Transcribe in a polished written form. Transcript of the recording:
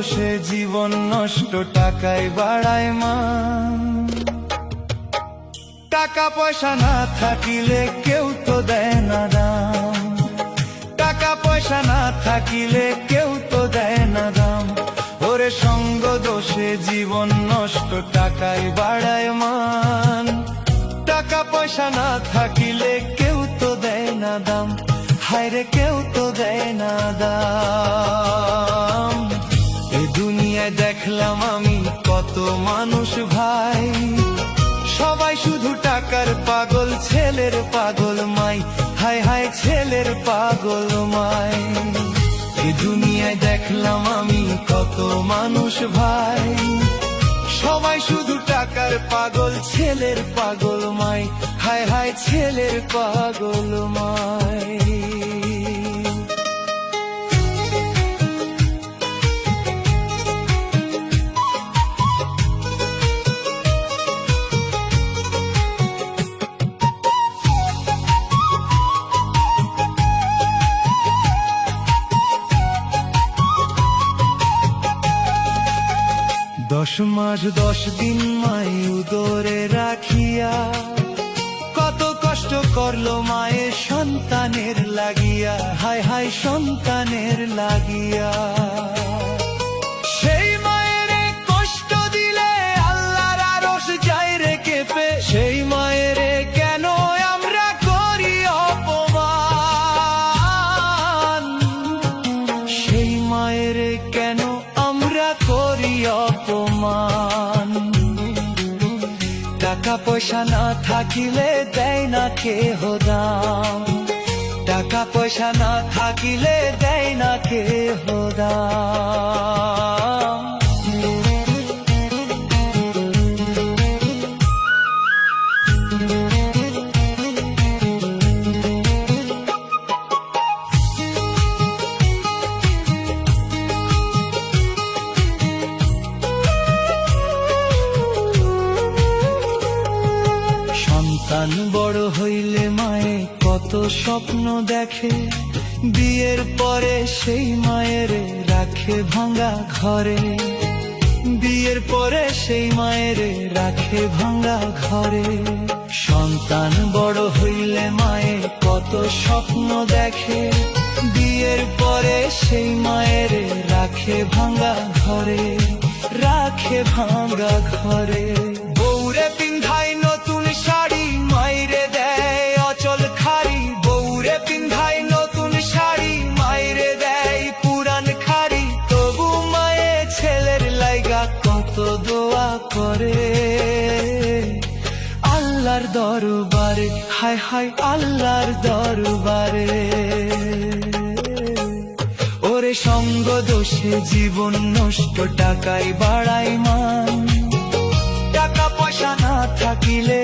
দোষে জীবন নষ্ট, টাকায় বাড়ায় মান। টাকা পয়সা না থাকিলে কেউ তো দেয় না দাম, টাকা পয়সা না থাকিলে কেউ তো দেয় না দাম। ওরে সঙ্গ দোষে জীবন নষ্ট, টাকায় বাড়ায় মান। টাকা পয়সা না থাকিলে কেউ তো দেয় না দাম, হায়রে কেউ তো দেয় না দাম। এই দুনিয়ায় দেখলাম আমি কত মানুষ ভাই, সবাই শুধু টাকার পাগল, ছেলের পাগল মাই, হায় হায় ছেলের পাগল মাই। এই দুনিয়ায় দেখলাম আমি কত মানুষ ভাই, সবাই শুধু টাকার পাগল, ছেলের পাগল মাই, হায় হায় ছেলের পাগল মাই। দশ মাস 10 দিন মাই উদরে রাখিয়া, কত কষ্ট করলো মায়ের সন্তানের লাগিয়া, হায় হায় সন্তানের লাগিয়া। সেই মায়ের কষ্ট দিলে আল্লাহর আরশ যায় রে কেঁপে, সেই মায়ের কেন আমরা করি অপমান, সেই মায়ের কেন আমরা করি অপমান। টাকা পয়সা না থাকিলে দেয় না কেহ দাম, টাকা পয়সা না থাকিলে দেয় না কেহ দাম। সন্তান বড় হইলে মায়ে কত স্বপ্ন দেখে, বিয়ের পরে সেই মায়ের রাখে ভাঙা ঘরে, বিয়ের পরে সেই মায়ের রাখে ভাঙা ঘরে। সন্তান বড় হইলে মায়ে কত স্বপ্ন দেখে, বিয়ের পরে সেই মায়ের রাখে ভাঙা ঘরে, রাখে ভাঙা ঘরে। বউরে পিন্ধাই নতুন শাড়ি, মাইরে দেয় অচল খাড়ি, বউরে পিন্ধাই নতুন শাড়ি, মাইরে দেয় পুরান খাড়ি। তবু মায়ে ছেলের লাইগা কত দোয়া করে আল্লাহর দরবারে, হায় হায় আল্লাহর দরবারে। ওরে সঙ্গ দোষে জীবন নষ্ট, টাকায় বাড়ায় মান। টাকা পয়সা না থাকিলে